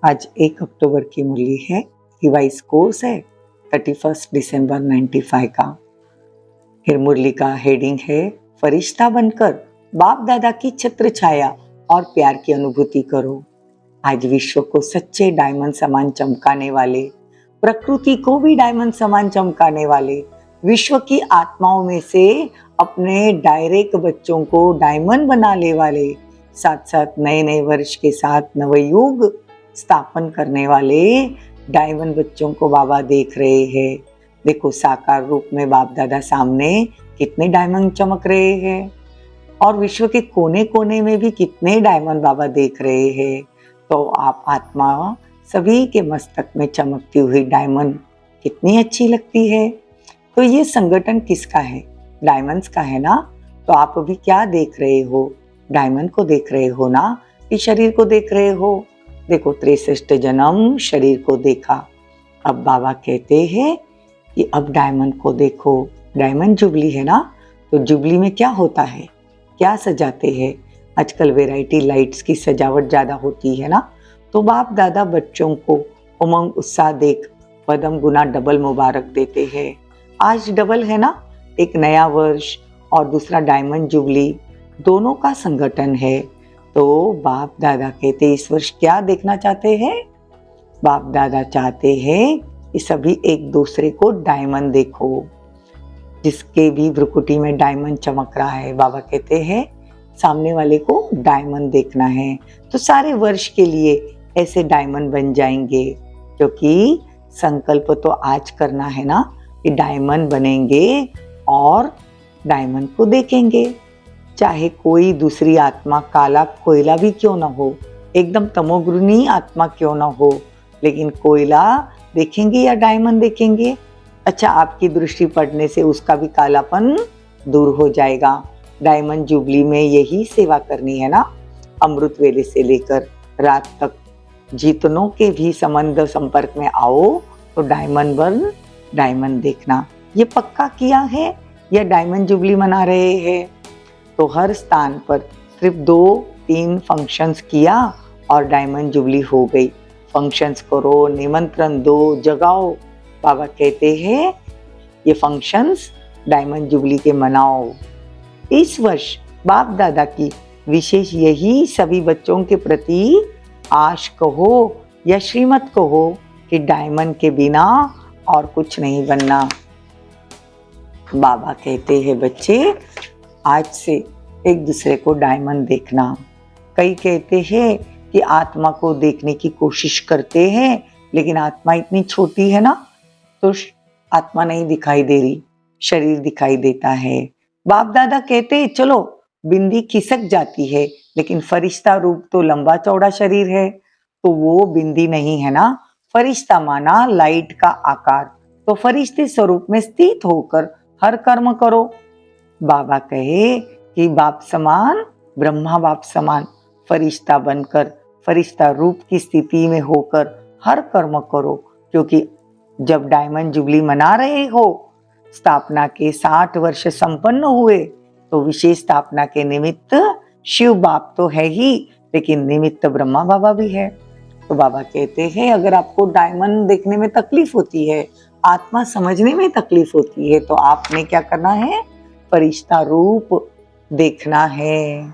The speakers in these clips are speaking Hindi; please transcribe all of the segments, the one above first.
आज 1 अक्टूबर की मुरली है, रिवाइज कोर्स है 31 दिसंबर 95 का। फिर मुरली का हेडिंग है फरिश्ता बनकर बाप दादा की छत्र छाया और प्यार की अनुभूति करो। आज विश्व को सच्चे डायमंड समान चमकाने वाले, प्रकृति को भी डायमंड समान चमकाने वाले, विश्व की आत्माओं में से अपने डायरेक्ट बच्चों को डायमंड बनाने वाले, साथ साथ नए नए वर्ष के साथ नवयुग स्थापन करने वाले डायमंड बच्चों को बाबा देख रहे हैं। देखो साकार रूप में बाप दादा सामने कितने डायमंड चमक रहे हैं और विश्व के कोने कोने में भी कितने डायमंड बाबा देख रहे हैं। तो आप आत्मा सभी के मस्तक में चमकती हुई डायमंड कितनी अच्छी लगती है। तो ये संगठन किसका है? डायमंड्स का है ना। तो आप अभी क्या देख रहे हो? डायमंड को देख रहे हो ना, इस शरीर को देख रहे हो। देखो 63 जन्म शरीर को देखा, अब बाबा कहते हैं कि अब डायमंड को देखो। डायमंड जुबली है ना, तो जुबली में क्या होता है, क्या सजाते हैं? आजकल वैरायटी लाइट्स की सजावट ज़्यादा होती है ना। तो बाप दादा बच्चों को उमंग उत्साह देख पदम गुना डबल मुबारक देते हैं। आज डबल है ना, एक नया वर्ष और दूसरा डायमंड जुबली, दोनों का संगठन है। तो बाप दादा कहते इस वर्ष क्या देखना चाहते हैं? बाप दादा चाहते हैं कि सभी एक दूसरे को डायमंड देखो। जिसके भी भ्रुकुटी में डायमंड चमक रहा है, बाबा कहते हैं सामने वाले को डायमंड देखना है। तो सारे वर्ष के लिए ऐसे डायमंड बन जाएंगे, क्योंकि संकल्प तो आज करना है ना कि डायमंड बनेंगे और डायमंड को देखेंगे। चाहे कोई दूसरी आत्मा काला कोयला भी क्यों ना हो, एकदम तमोगुनी आत्मा क्यों ना हो, लेकिन कोयला देखेंगे या डायमंड देखेंगे? अच्छा, आपकी दृष्टि पड़ने से उसका भी कालापन दूर हो जाएगा। डायमंड जुबली में यही सेवा करनी है ना। अमृत वेले से लेकर रात तक जितनों के भी संबंध संपर्क में आओ तो डायमंड बन, डायमंड देखना। ये पक्का किया है या डायमंड जुबली मना रहे हैं? तो हर स्थान पर सिर्फ 2-3 फंक्शंस किया और डायमंड जुबली हो गई। फंक्शंस करो, निमंत्रण दो, जगाओ। बाबा कहते हैं ये फंक्शंस डायमंड जुबली के मनाओ। इस वर्ष बाप दादा की विशेष यही सभी बच्चों के प्रति आश कहो या श्रीमत कहो कि डायमंड के बिना और कुछ नहीं बनना। बाबा कहते हैं बच्चे आज से एक दूसरे को डायमंड देखना। कई कहते हैं कि आत्मा को देखने की कोशिश करते हैं, लेकिन आत्मा इतनी छोटी है ना, तो आत्मा नहीं दिखाई दे रही, शरीर दिखाई देता है। बाप दादा कहते हैं चलो बिंदी खिसक जाती है, लेकिन फरिश्ता रूप तो लंबा चौड़ा शरीर है, तो वो बिंदी नहीं है ना। फरिश्ता माना लाइट का आकार, तो फरिश्ते स्वरूप में स्थित होकर हर कर्म करो। बाबा कहे कि बाप समान, ब्रह्मा बाप समान फरिश्ता बनकर, फरिश्ता रूप की स्थिति में होकर हर कर्म करो। क्योंकि जब डायमंड जुबली मना रहे हो, स्थापना के 60 वर्ष संपन्न हुए, तो विशेष स्थापना के निमित्त शिव बाप तो है ही, लेकिन निमित्त ब्रह्मा बाबा भी है। तो बाबा कहते हैं अगर आपको डायमंड देखने में तकलीफ होती है, आत्मा समझने में तकलीफ होती है, तो आपने क्या करना है? फरिश्ता रूप देखना है।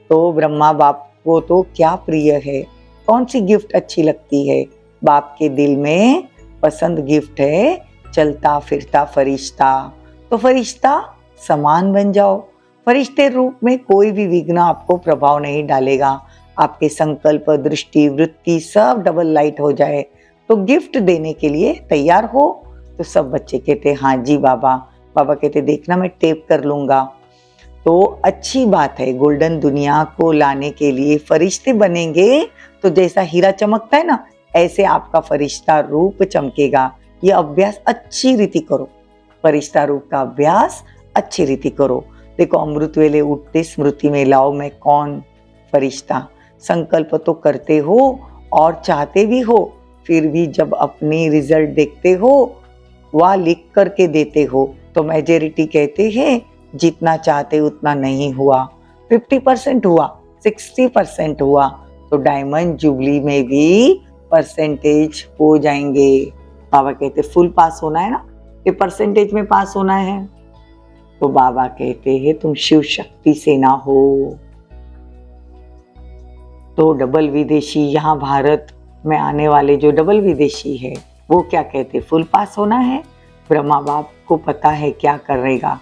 तो ब्रह्मा बाप को तो क्या प्रिय है, कौन सी गिफ्ट अच्छी लगती है? बाप के दिल में पसंद गिफ्ट है चलता फिरता फरिश्ता। तो फरिश्ता समान बन जाओ। फरिश्ते रूप में कोई भी विघ्न आपको प्रभाव नहीं डालेगा। आपके संकल्प, दृष्टि, वृत्ति सब डबल लाइट हो जाए। तो गिफ्ट देने के लिए तैयार हो? तो सब बच्चे कहते हाँ जी बाबा। बाबा कहते देखना मैं टेप कर लूंगा। तो अच्छी बात है, गोल्डन दुनिया को लाने के लिए फरिश्ते बनेंगे, तो जैसा हीरा चमकता है ना, ऐसे आपका फरिश्ता रूप चमकेगा। ये अभ्यास अच्छी रीति करो, फरिश्ता रूप का अभ्यास अच्छी रीति करो। देखो अमृत वेले उठते स्मृति में लाओ मैं कौन फरिश्ता। संकल्प तो करते हो और चाहते भी हो, फिर भी जब अपनी रिजल्ट देखते हो वह लिख करके देते हो, तो मेजॉरिटी कहते हैं जितना चाहते उतना नहीं हुआ, 50% हुआ, 60% हुआ। तो डायमंड जुबली में भी परसेंटेज हो जाएंगे। बाबा कहते फुल पास होना है ना, ये परसेंटेज में पास होना है। तो बाबा कहते हैं तुम शिव शक्ति से ना हो। तो डबल विदेशी, यहाँ भारत में आने वाले जो डबल विदेशी है वो क्या कहते, फुल पास होना है। ब्रह्मा बाप को पता है क्या करेगा।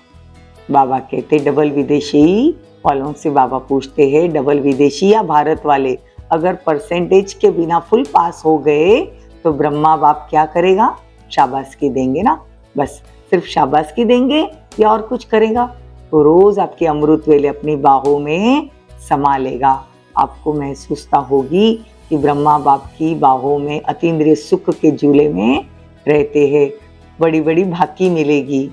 बाबा कहते डबल विदेशी वालों से बाबा पूछते हैं, डबल विदेशी या भारत वाले अगर परसेंटेज के बिना फुल पास हो गए तो ब्रह्मा बाप क्या करेगा, शाबाशी देंगे ना, बस सिर्फ शाबाशी देंगे या और कुछ करेगा। तो रोज आपके अमृत वेले अपनी बाहों में समा लेगा। आपको महसूसता होगी कि ब्रह्मा बाप की बाहों में अतीन्द्रिय सुख के झूले में रहते हैं। बड़ी बड़ी भाकी मिलेगी,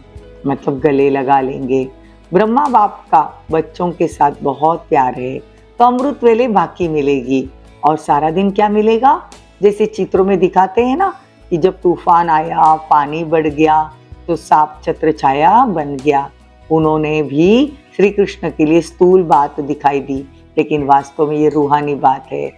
मतलब गले लगा लेंगे। ब्रह्मा बाप का बच्चों के साथ बहुत प्यार है तो अमृत वेले भाकी मिलेगी। और सारा दिन क्या मिलेगा, जैसे चित्रों में दिखाते हैं ना कि जब तूफान आया, पानी बढ़ गया तो सांप छत्र छाया बन गया। उन्होंने भी श्री कृष्ण के लिए स्थूल बात दिखाई दी, लेकिन वास्तव में ये रूहानी बात है।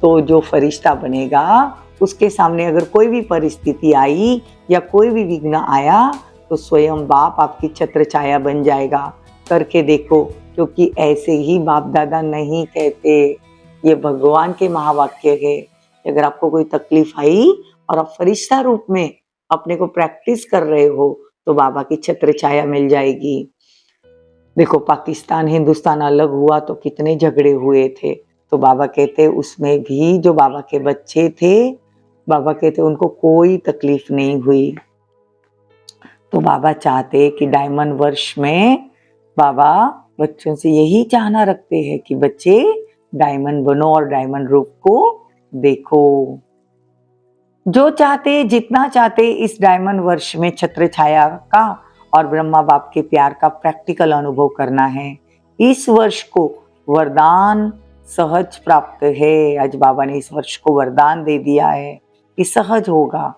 तो जो फरिश्ता बनेगा उसके सामने अगर कोई भी परिस्थिति आई या कोई भी विघ्न आया तो स्वयं बाप आपकी छत्र छाया बन जाएगा। करके देखो, क्योंकि ऐसे ही बाप दादा नहीं कहते, ये भगवान के महावाक्य है। अगर आपको कोई तकलीफ आई और आप फरिश्ता रूप में अपने को प्रैक्टिस कर रहे हो तो बाबा की छत्र छाया मिल जाएगी। देखो पाकिस्तान हिंदुस्तान अलग हुआ तो कितने झगड़े हुए थे, तो बाबा कहते उसमें भी जो बाबा के बच्चे थे, बाबा कहते उनको कोई तकलीफ नहीं हुई। तो बाबा चाहते कि डायमंड वर्ष में बाबा बच्चों से यही चाहना रखते हैं कि बच्चे डायमंड बनो और डायमंड रूप को देखो। जो चाहते, जितना चाहते इस डायमंड वर्ष में छत्र छाया का और ब्रह्मा बाप के प्यार का प्रैक्टिकल अनुभव करना है। इस वर्ष को वरदान सहज प्राप्त है। आज बाबा ने इस वर्ष को वरदान दे दिया है कि सहज होगा।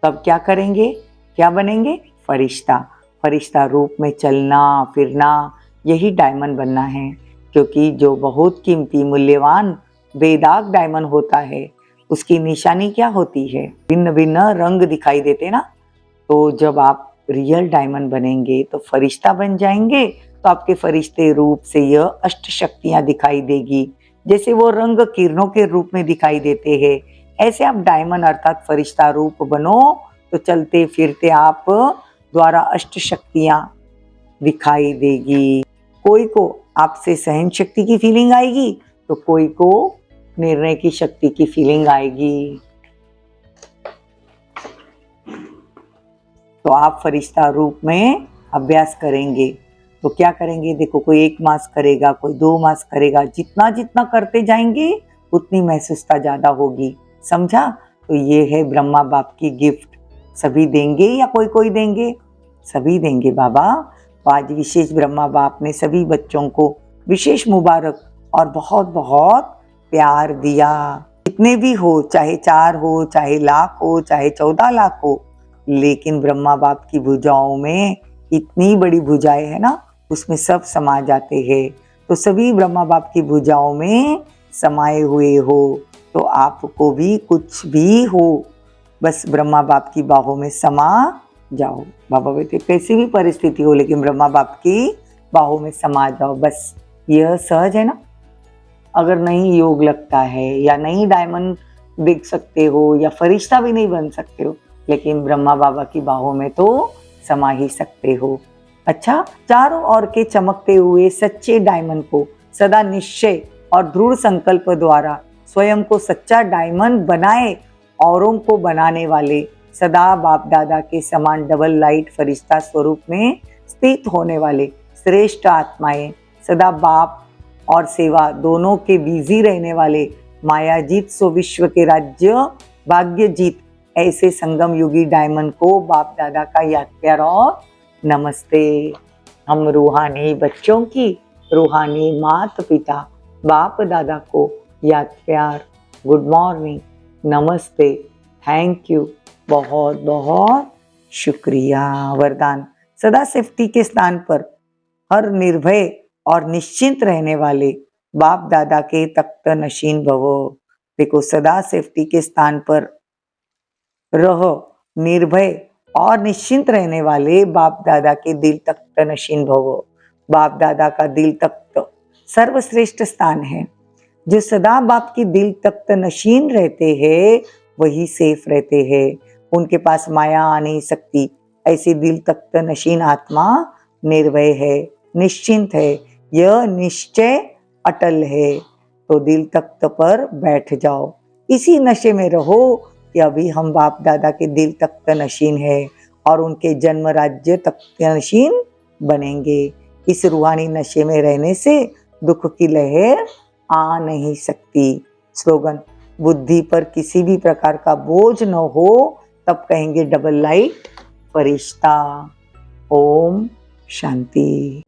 तब क्या करेंगे, क्या बनेंगे, फरिश्ता। फरिश्ता रूप में चलना फिरना, यही डायमंड बनना है। क्योंकि जो बहुत कीमती मूल्यवान बेदाग डायमंड होता है उसकी निशानी क्या होती है, भिन्न भिन्न रंग दिखाई देते ना। तो जब आप रियल डायमंड बनेंगे तो फरिश्ता बन जाएंगे तो आपके फरिश्ते रूप से यह अष्ट शक्तियां दिखाई देगी। जैसे वो रंग किरणों के रूप में दिखाई देते हैं, ऐसे आप डायमंड अर्थात फरिश्ता रूप बनो तो चलते फिरते आप द्वारा अष्ट शक्तियां दिखाई देगी। कोई को आपसे सहन शक्ति की फीलिंग आएगी तो कोई को निर्णय की शक्ति की फीलिंग आएगी। तो आप फरिश्ता रूप में अभ्यास करेंगे तो क्या करेंगे, देखो कोई 1 मास करेगा, कोई 2 मास करेगा, जितना जितना करते जाएंगे उतनी महसूसता ज्यादा होगी। समझा? तो ये है ब्रह्मा बाप की गिफ्ट। सभी देंगे या कोई कोई देंगे? सभी देंगे बाबा। तो आज विशेष ब्रह्मा बाप ने सभी बच्चों को विशेष मुबारक और बहुत बहुत प्यार दिया। जितने भी हो, चाहे 4 हो, चाहे लाख हो, चाहे 14 लाख हो, लेकिन ब्रह्मा बाप की भुजाओं में इतनी बड़ी भुजाएं है ना, उसमें सब समा जाते हैं। तो सभी ब्रह्मा बाप की भुजाओं में समाये हुए हो। तो आपको भी कुछ भी हो, बस ब्रह्मा बाप की बाहों में समा जाओ। बाबा बेटे कैसी भी परिस्थिति हो लेकिन ब्रह्मा बाप की बाहों में समा जाओ, बस। यह सहज है ना। अगर नहीं योग लगता है या नहीं डायमंड देख सकते हो या फरिश्ता भी नहीं बन सकते हो, लेकिन ब्रह्मा बाबा की बाहों में तो समा ही सकते हो। अच्छा, चारों ओर के चमकते हुए सच्चे डायमंड को सदा निश्चय और दृढ़ संकल्प द्वारा स्वयं को सच्चा डायमंड बनाए औरों को बनाने वाले सदा बाप दादा के समान डबल लाइट फरिश्ता स्वरूप में स्थित होने वाले श्रेष्ठ आत्माएं, सदा बाप और सेवा दोनों के बिजी रहने वाले मायाजीत सो विश्व के राज्य भाग्य जीत ऐसे संगम युगी डायमंड को बाप दादा का याद प्यार और नमस्ते। हम रूहानी बच्चों की रूहानी माता पिता बाप दादा को याद प्यार, गुड मॉर्निंग, नमस्ते, थैंक यू, बहुत बहुत शुक्रिया। वरदान, सदा सेफ्टी के स्थान पर हर निर्भय और निश्चिंत रहने वाले बाप दादा के तख्त नशीन भवो। देखो, सदा सेफ्टी के स्थान पर रहो, निर्भय और निश्चिंत रहने वाले बाप दादा के दिल तख्त नशीन भवो। बाप दादा का दिल तख्त सर्वश्रेष्ठ स्थान है। जो सदा बाप के दिल तख्त नशीन रहते हैं वही सेफ रहते हैं, उनके पास माया आ नहीं सकती। ऐसी दिल तख्त नशीन आत्मा निर्भय है, निश्चिंत है, यह निश्चय अटल है। तो दिल तख्त पर बैठ जाओ, इसी नशे में रहो कि अभी हम बाप दादा के दिल तख्त नशीन है और उनके जन्म राज्य तख्त नशीन बनेंगे। इस रूहानी नशे में रहने से दुख की लहर आ नहीं सकती। स्लोगन, बुद्धि पर किसी भी प्रकार का बोझ न हो तब कहेंगे डबल लाइट फरिश्ता। ओम शांति।